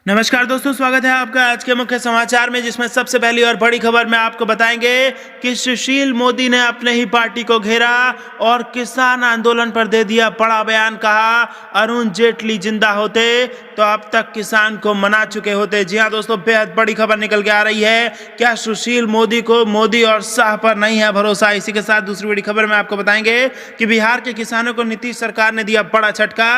नमस्कार दोस्तों, स्वागत है आपका आज के मुख्य समाचार में, जिसमें सबसे पहली और बड़ी खबर में आपको बताएंगे कि सुशील मोदी ने अपने ही पार्टी को घेरा और किसान आंदोलन पर दे दिया बड़ा बयान। कहा, अरुण जेटली जिंदा होते तो अब तक किसान को मना चुके होते। जी हां दोस्तों, बेहद बड़ी खबर निकल के आ रही है। क्या सुशील मोदी को मोदी और शाह पर नहीं है भरोसा? इसी के साथ दूसरी बड़ी खबर में आपको बताएंगे कि बिहार के किसानों को नीतीश सरकार ने दिया बड़ा झटका।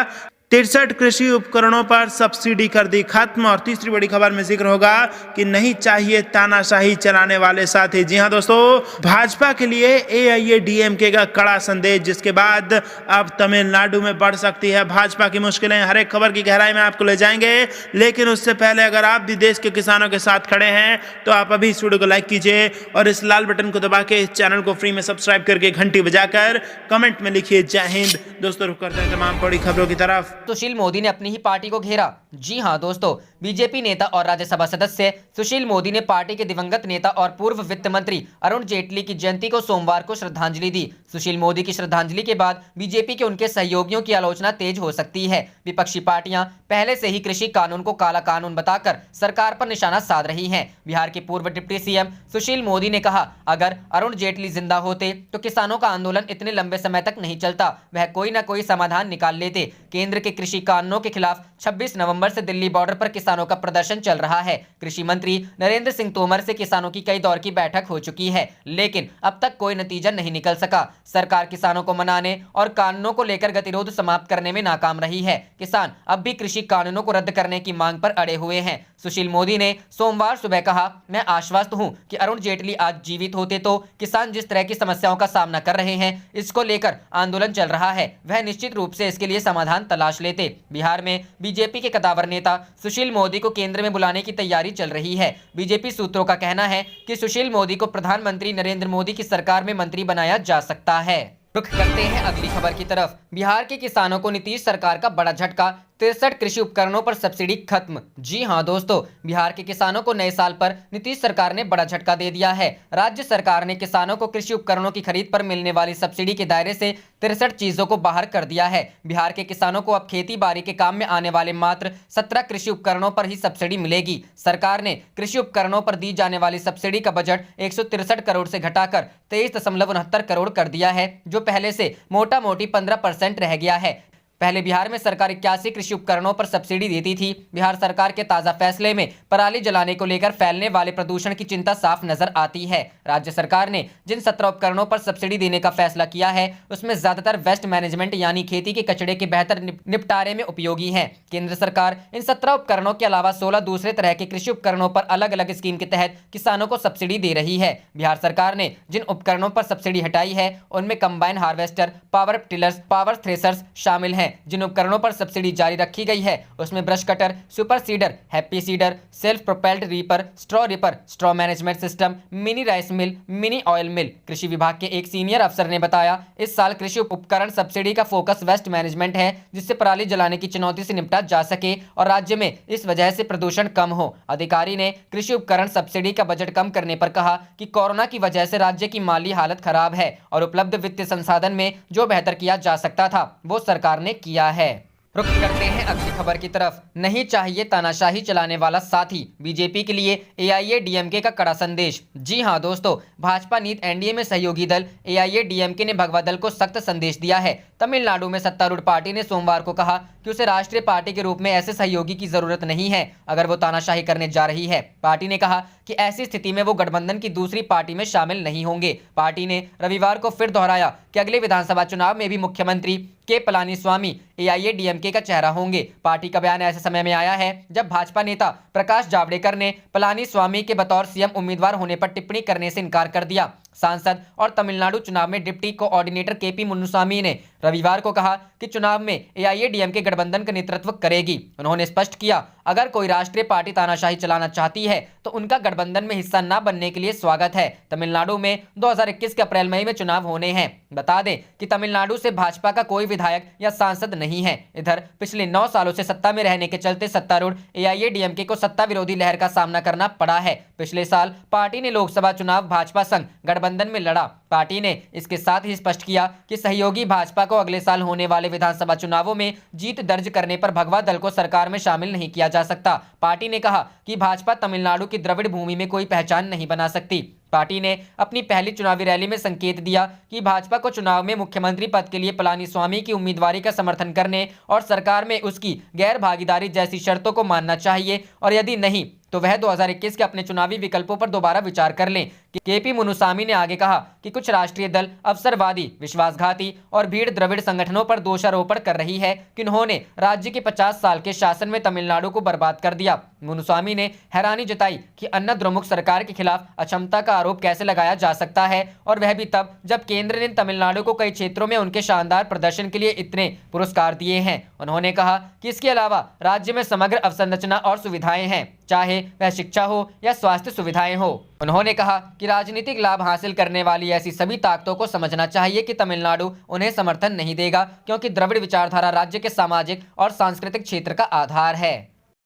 63 कृषि उपकरणों पर सब्सिडी कर दी खत्म। और तीसरी बड़ी खबर में जिक्र होगा कि नहीं चाहिए तानाशाही चलाने वाले साथी। जी हां दोस्तों, भाजपा के लिए एआईएडीएमके का कड़ा संदेश, जिसके बाद अब तमिलनाडु में बढ़ सकती है भाजपा की मुश्किलें। हर एक खबर की गहराई में आपको ले जाएंगे, लेकिन उससे पहले अगर आप भी देश के किसानों के साथ खड़े हैं तो आप अभी इस वीडियो को लाइक कीजिए और इस लाल बटन को दबा के इस चैनल को फ्री में सब्सक्राइब करके घंटी बजाकर कमेंट में लिखिए जय हिंद। दोस्तों, रुक करते हैं तमाम बड़ी खबरों की तरफ। सुशील मोदी ने अपनी ही पार्टी को घेरा। जी हां दोस्तों, बीजेपी नेता और राज्यसभा सदस्य सुशील मोदी ने पार्टी के दिवंगत नेता और पूर्व वित्त मंत्री अरुण जेटली की जयंती को सोमवार को श्रद्धांजलि दी। सुशील मोदी की श्रद्धांजलि के बाद बीजेपी के उनके सहयोगियों की आलोचना तेज हो सकती है। विपक्षी पार्टियां पहले से ही कृषि कानून को काला कानून बताकर सरकार पर निशाना साध रही हैं। बिहार के पूर्व डिप्टी सीएम सुशील मोदी ने कहा, अगर अरुण जेटली जिंदा होते तो किसानों का आंदोलन इतने लंबे समय तक नहीं चलता, वह कोई ना कोई समाधान निकाल लेते। केंद्र के कृषि कानूनों के खिलाफ 26 नवंबर से दिल्ली बॉर्डर पर किसानों का प्रदर्शन चल रहा है। कृषि मंत्री नरेंद्र सिंह तोमर से किसानों की कई दौर की बैठक हो चुकी है, लेकिन अब तक कोई नतीजा नहीं निकल सका। सरकार किसानों को मनाने और कानूनों को लेकर गतिरोध समाप्त करने में नाकाम रही है। किसान अब भी कृषि कानूनों को रद्द करने की मांग पर अड़े हुए हैं। सुशील मोदी ने सोमवार सुबह कहा, मैं आश्वस्त हूं कि अरुण जेटली आज जीवित होते तो किसान जिस तरह की समस्याओं का सामना कर रहे हैं, इसको लेकर आंदोलन चल रहा है, वह निश्चित रूप से इसके लिए समाधान तलाश लेते। बिहार में बीजेपी के कद्दावर नेता सुशील मोदी को केंद्र में बुलाने की तैयारी चल रही है। बीजेपी सूत्रों का कहना है कि सुशील मोदी को प्रधानमंत्री नरेंद्र मोदी की सरकार में मंत्री बनाया जा सकता है। रुख करते हैं अगली खबर की तरफ। बिहार के किसानों को नीतीश सरकार का बड़ा झटका, 63 कृषि उपकरणों पर सब्सिडी खत्म। जी हां दोस्तों, बिहार के किसानों को नए साल पर नीतीश सरकार ने बड़ा झटका दे दिया है। राज्य सरकार ने किसानों को कृषि उपकरणों की खरीद पर मिलने वाली सब्सिडी के दायरे से 63 चीजों को बाहर कर दिया है। बिहार के किसानों को अब खेती बाड़ी के काम में आने वाले मात्र 17 कृषि उपकरणों पर ही सब्सिडी मिलेगी। सरकार ने कृषि उपकरणों पर दी जाने वाली सब्सिडी का बजट 163 करोड़ से घटाकर 23.69 करोड़ कर दिया है, जो पहले से मोटा मोटी 15% रह गया है। पहले बिहार में सरकार 81 कृषि उपकरणों पर सब्सिडी देती थी। बिहार सरकार के ताजा फैसले में पराली जलाने को लेकर फैलने वाले प्रदूषण की चिंता साफ नजर आती है। राज्य सरकार ने जिन 17 उपकरणों पर सब्सिडी देने का फैसला किया है, उसमें ज्यादातर वेस्ट मैनेजमेंट यानी खेती के कचरे के बेहतर निपटारे में उपयोगी है। केंद्र सरकार इन 17 उपकरणों के अलावा 16 दूसरे तरह के कृषि उपकरणों पर अलग अलग स्कीम के तहत किसानों को सब्सिडी दे रही है। बिहार सरकार ने जिन उपकरणों पर सब्सिडी हटाई है, उनमें combine harvester, power tillers, power threshers शामिल हैं। जिन उपकरणों पर सब्सिडी जारी रखी गई है, उसमें brush cutter, super seeder, happy seeder, self propelled reaper, straw management system, mini rice mill, mini oil mill. कृषि विभाग के एक सीनियर अफसर ने बताया, इस साल कृषि उपकरण सब्सिडी का फोकस वेस्ट मैनेजमेंट है, जिससे पराली जलाने की चुनौती से निपटा जा सके और राज्य में इस वजह से प्रदूषण कम हो। अधिकारी ने कृषि उपकरण सब्सिडी का बजट कम करने पर कहा कि कोरोना की वजह से राज्य की माली हालत खराब है और उपलब्ध वित्तीय संसाधन में जो बेहतर किया जा सकता था, वो सरकार ने किया है। रुख करते हैं अगली खबर की तरफ। नहीं चाहिए तानाशाही चलाने वाला साथी, बीजेपी के लिए एआईएडीएमके का कड़ा संदेश। जी हां दोस्तों, भाजपा नीत एनडीए में सहयोगी दल एआईएडीएमके ने भगवा दल को सख्त संदेश दिया है। तमिलनाडु में सत्तारूढ़ पार्टी ने सोमवार को कहा कि उसे राष्ट्रीय पार्टी के रूप में ऐसे सहयोगी की जरूरत नहीं है अगर वो तानाशाही करने जा रही है। पार्टी ने कहा कि ऐसी स्थिति में वो गठबंधन की दूसरी पार्टी में शामिल नहीं होंगे। पार्टी ने रविवार को फिर दोहराया कि अगले विधानसभा चुनाव में भी मुख्यमंत्री के पलानीस्वामी एआईएडीएमके का चेहरा होंगे। पार्टी का बयान ऐसे समय में आया है जब भाजपा नेता प्रकाश जावड़ेकर ने पलानीस्वामी के बतौर सीएम उम्मीदवार होने पर टिप्पणी करने से इनकार कर दिया। सांसद और तमिलनाडु चुनाव में डिप्टी कोऑर्डिनेटर केपी मुन्नुसामी ने रविवार को कहा कि चुनाव में एआईएडीएमके गठबंधन का नेतृत्व करेगी। उन्होंने स्पष्ट किया, अगर कोई राष्ट्रीय पार्टी तानाशाही चलाना चाहती है तो उनका गठबंधन में हिस्सा न बनने के लिए स्वागत है। तमिलनाडु में 2021 के अप्रैल मई में चुनाव होने हैं। बता दें कि तमिलनाडु से भाजपा का कोई विधायक या सांसद नहीं है। इधर पिछले 9 सालों से सत्ता में रहने के चलते सत्तारूढ़ एआईएडीएमके को सत्ता विरोधी लहर का सामना करना पड़ा है। पिछले साल पार्टी ने लोकसभा चुनाव भाजपा संग गठबंधन में लड़ा। पार्टी ने इसके साथ ही स्पष्ट किया कि सहयोगी भाजपा को अगले साल होने वाले विधानसभा चुनावों में जीत दर्ज करने पर भगवा दल को सरकार में शामिल नहीं किया जा सकता। पार्टी ने कहा कि भाजपा तमिलनाडु की द्रविड़ भूमि में कोई पहचान नहीं बना सकती। पार्टी ने अपनी पहली चुनावी रैली में संकेत दिया कि भाजपा को चुनाव में मुख्यमंत्री पद के लिए पलानीस्वामी की उम्मीदवारी का समर्थन करने और सरकार में उसकी गैर भागीदारी जैसी शर्तों को मानना चाहिए और यदि नहीं तो वह 2021 के अपने चुनावी विकल्पों पर दोबारा विचार कर लें। केपी मुनुसामी ने आगे कहा कि कुछ राष्ट्रीय दल अवसरवादी, विश्वासघाती और भीड़ द्रविड़ संगठनों पर दोषारोपण कर रही है कि उन्होंने राज्य के 50 साल के शासन में तमिलनाडु को बर्बाद कर दिया। मुनुसामी ने हैरानी जताई कि अन्ना द्रमुक सरकार के खिलाफ अक्षमता का आरोप कैसे लगाया जा सकता है और वह भी तब जब केंद्र ने तमिलनाडु को कई क्षेत्रों में उनके शानदार प्रदर्शन के लिए इतने पुरस्कार दिए हैं। उन्होंने कहा कि इसके अलावा राज्य में समग्र अवसंरचना और सुविधाएं हैं, चाहे वह शिक्षा हो या स्वास्थ्य सुविधाएं हो। उन्होंने कहा कि राजनीतिक लाभ हासिल करने वाली ऐसी सभी ताकतों को समझना चाहिए कि तमिलनाडु उन्हें समर्थन नहीं देगा, क्योंकि द्रविड़ विचारधारा राज्य के सामाजिक और सांस्कृतिक क्षेत्र का आधार है।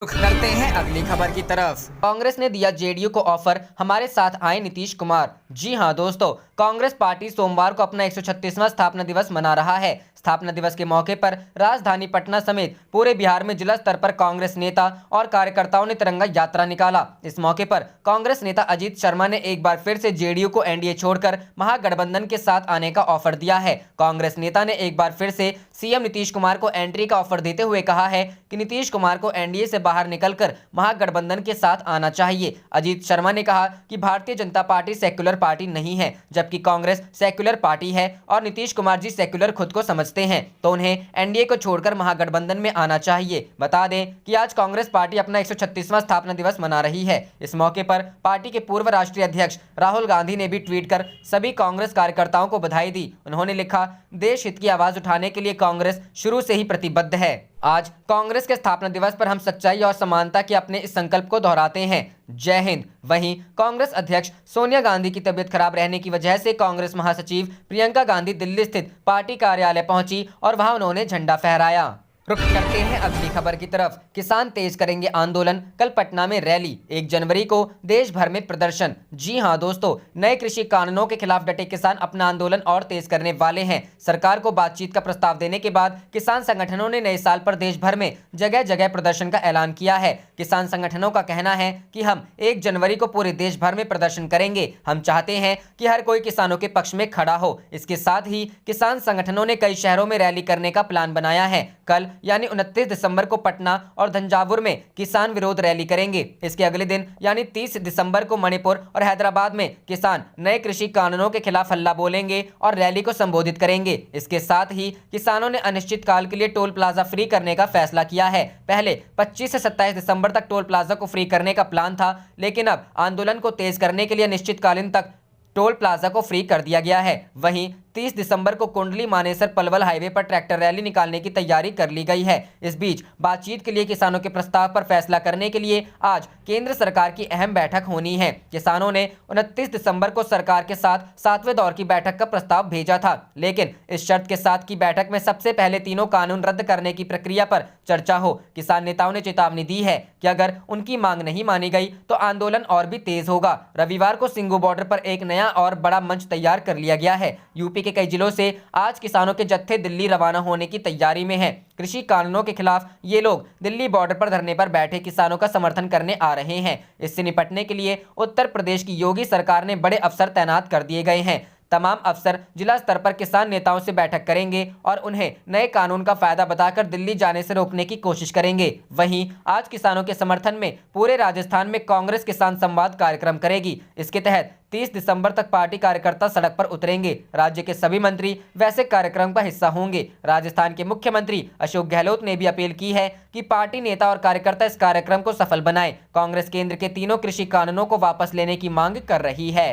रुख करते हैं अगली खबर की तरफ। कांग्रेस ने दिया जेडीयू को ऑफर, हमारे साथ आए नीतीश कुमार। जी हां दोस्तों, कांग्रेस पार्टी सोमवार को अपना 136वां स्थापना दिवस मना रहा है। स्थापना दिवस के मौके पर राजधानी पटना समेत पूरे बिहार में जिला स्तर पर कांग्रेस नेता और कार्यकर्ताओं ने तिरंगा यात्रा निकाला। इस मौके पर कांग्रेस नेता अजीत शर्मा ने एक बार फिर से जेडीयू को एनडीए छोड़कर महागठबंधन के साथ आने का ऑफर दिया है। कांग्रेस नेता ने एक बार फिर से सीएम नीतीश कुमार को एंट्री का ऑफर देते हुए कहा है कि नीतीश कुमार को एनडीए से बाहर निकलकर महागठबंधन के साथ आना चाहिए। अजीत शर्मा ने कहा कि Bharatiya Janata party secular party नहीं है, जबकि कांग्रेस सेक्युलर पार्टी है और नीतीश कुमार जी सेक्युलर खुद को समझते हैं, तो उन्हें एनडीए को छोड़कर महागठबंधन में आना चाहिए। बता दें कि आज कांग्रेस पार्टी अपना 136वां स्थापना दिवस मना रही है। इस मौके पर पार्टी के पूर्व राष्ट्रीय अध्यक्ष राहुल गांधी ने भी ट्वीट कर सभी कांग्रेस कार्यकर्ताओं को बधाई दी। उन्होंने लिखा, देश हित की आवाज उठाने के लिए कांग्रेस शुरू से ही प्रतिबद्ध है। आज कांग्रेस के स्थापना दिवस पर हम सच्चाई और समानता के अपने इस संकल्प को दोहराते हैं। जय हिंद। वहीं कांग्रेस अध्यक्ष सोनिया गांधी की तबीयत खराब रहने की वजह से कांग्रेस महासचिव प्रियंका गांधी दिल्ली स्थित पार्टी कार्यालय पहुंची और वहां उन्होंने झंडा फहराया। रुख करते हैं अगली खबर की तरफ। किसान तेज करेंगे आंदोलन, कल पटना में रैली, 1 जनवरी को देश भर में प्रदर्शन। जी हां दोस्तों, नए कृषि कानूनों के खिलाफ डटे किसान अपना आंदोलन और तेज करने वाले हैं। सरकार को बातचीत का प्रस्ताव देने के बाद किसान संगठनों ने नए साल पर देश भर में जगह जगह प्रदर्शन का ऐलान किया है। किसान संगठनों का कहना है कि हम 1 जनवरी को पूरे देश भर में प्रदर्शन करेंगे। हम चाहते हैं कि हर कोई किसानों के पक्ष में खड़ा हो। इसके साथ ही किसान संगठनों ने कई शहरों में रैली करने का प्लान बनाया है। कल यानी 29 दिसंबर को पटना और तंजावुर में किसान विरोध रैली करेंगे। इसके अगले दिन यानी 30 दिसंबर को मणिपुर और हैदराबाद में किसान नए कृषि कानूनों के खिलाफ हल्ला बोलेंगे और रैली को संबोधित करेंगे। इसके साथ ही किसानों ने अनिश्चित काल के लिए टोल प्लाजा फ्री करने का फैसला किया है। पहले 25 से 27 दिसंबर तक टोल प्लाजा को फ्री करने का प्लान था, लेकिन अब आंदोलन को तेज करने के लिए अनिश्चितकालीन तक टोल प्लाजा को फ्री कर दिया गया है। वहीं 30 दिसंबर को कुंडली मानेसर पलवल हाईवे पर ट्रैक्टर रैली निकालने की तैयारी कर ली गई है। इस बीच बातचीत के लिए किसानों के प्रस्ताव पर फैसला करने के लिए आज केंद्र सरकार की अहम बैठक होनी है। किसानों ने 29 दिसंबर को सरकार के साथ 7वें दौर की बैठक का प्रस्ताव भेजा था, लेकिन इस शर्त के साथ की बैठक में सबसे पहले तीनों कानून रद्द करने की प्रक्रिया पर चर्चा हो। किसान नेताओं ने चेतावनी दी है कि अगर उनकी मांग नहीं मानी गई तो आंदोलन और भी तेज होगा। रविवार को सिंगू बॉर्डर पर एक नया और बड़ा मंच तैयार कर लिया गया है। यूपी के कई जिलों से आज किसानों के जत्थे दिल्ली रवाना होने की तैयारी में हैं। कृषि कानूनों के खिलाफ ये लोग दिल्ली बॉर्डर पर धरने पर बैठे किसानों का समर्थन करने आ रहे हैं। इससे निपटने के लिए उत्तर प्रदेश की योगी सरकार ने बड़े अफसर तैनात कर दिए गए हैं। तमाम अफसर जिला स्तर पर किसान नेताओं से बैठक करेंगे और उन्हें नए कानून का फायदा बताकर दिल्ली जाने से रोकने की कोशिश करेंगे। वहीं आज किसानों के समर्थन में पूरे राजस्थान में कांग्रेस किसान संवाद कार्यक्रम करेगी। इसके तहत 30 दिसंबर तक पार्टी कार्यकर्ता सड़क पर उतरेंगे। राज्य के सभी मंत्री वैसे कार्यक्रम का हिस्सा होंगे। राजस्थान के मुख्यमंत्री अशोक गहलोत ने भी अपील की है कि पार्टी नेता और कार्यकर्ता इस कार्यक्रम को सफल बनाएं। कांग्रेस केंद्र के तीनों कृषि कानूनों को वापस लेने की मांग कर रही है।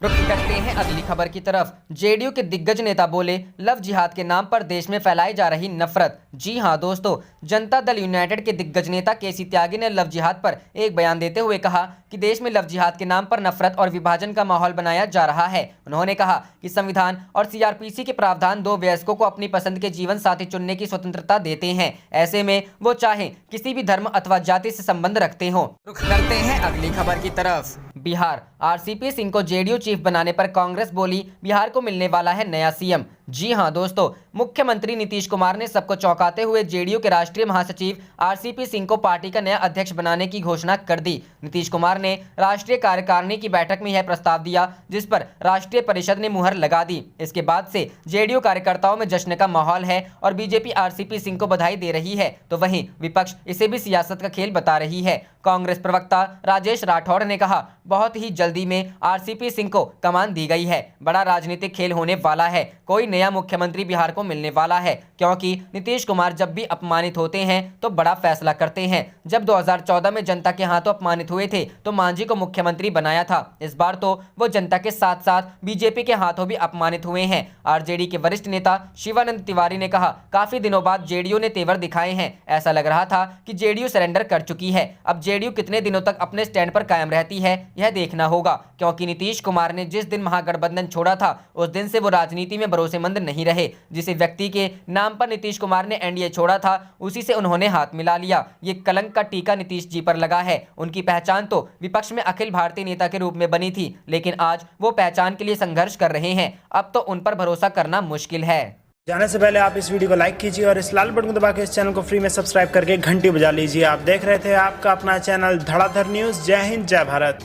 रुख करते हैं अगली खबर की तरफ। जेडीयू के दिग्गज नेता बोले, लव जिहाद के नाम पर देश में फैलाई जा रही नफरत। जी हां दोस्तों, जनता दल यूनाइटेड के दिग्गज नेता केसी त्यागी ने लव जिहाद पर एक बयान देते हुए कहा कि देश में लव जिहाद के नाम पर नफरत और विभाजन का माहौल बनाया जा रहा है। उन्होंने कहा कि संविधान और सीआरपीसी के प्रावधान 2 वयस्कों को अपनी पसंद के जीवन साथी चुनने की स्वतंत्रता देते हैं। ऐसे में वो चाहे किसी भी धर्म अथवा जाति से संबंध रखते हों। रुख करते हैं अगली खबर की तरफ। बिहार, आरसीपी सिंह को जेडीयू चीफ बनाने पर कांग्रेस बोली बिहार को मिलने वाला है नया सीएम। जी हां दोस्तों, मुख्यमंत्री नीतीश कुमार ने सबको चौंकाते हुए जेडीयू के राष्ट्रीय महासचिव आरसीपी सिंह को पार्टी का नया अध्यक्ष बनाने की घोषणा कर दी। नीतीश कुमार ने राष्ट्रीय कार्यकारिणी की बैठक में यह प्रस्ताव दिया, जिस पर राष्ट्रीय परिषद ने मुहर लगा दी। इसके बाद से जेडीयू कार्यकर्ताओं में जश्न का माहौल है और बीजेपी आरसीपी सिंह को बधाई दे रही है, तो वहीं विपक्ष इसे भी सियासत का खेल बता रही है। कांग्रेस प्रवक्ता राजेश राठौड़ ने कहा, बहुत ही जल्दी में आरसीपी सिंह को कमान दी गई है। बड़ा राजनीतिक खेल होने वाला है। कोई नया मुख्यमंत्री बिहार को मिलने वाला है, क्योंकि नीतीश कुमार जब भी अपमानित होते हैं तो बड़ा फैसला करते हैं। जब 2014 में जनता के हाथों अपमानित हुए थे तो मांझी को मुख्यमंत्री बनाया था। इस बार तो वो जनता के साथ साथ बीजेपी के हाथों भी अपमानित हुए हैं। आरजेडी के वरिष्ठ नेता शिवानंद तिवारी ने कहा, काफी दिनों बाद जेडीयू ने तेवर दिखाए हैं। ऐसा लग रहा था कि जेडीयू सरेंडर कर चुकी है। अब जेडीयू कितने दिनों तक अपने स्टैंड पर कायम रहती है, यह देखना होगा, क्योंकि नीतीश कुमार ने जिस दिन महागठबंधन छोड़ा था उस दिन से वो राजनीति में भरोसेमंद नहीं रहे। जिस व्यक्ति के नाम पर नीतीश कुमार ने एनडीए छोड़ा था उसी से उन्होंने हाथ मिला लिया। ये कलंक का टीका नीतीश जी पर लगा है। उनकी पहचान तो विपक्ष में अखिल भारतीय नेता के रूप में बनी थी, लेकिन आज वो पहचान के लिए संघर्ष कर रहे हैं। अब तो उन पर भरोसा करना मुश्किल है। जाने से पहले आप इस वीडियो को लाइक कीजिए और इस लाल बटन को दबा के इस चैनल को फ्री में सब्सक्राइब करके घंटी बजा लीजिए। आप देख रहे थे आपका अपना चैनल धड़ाधड़ न्यूज। जय हिंद, जय भारत।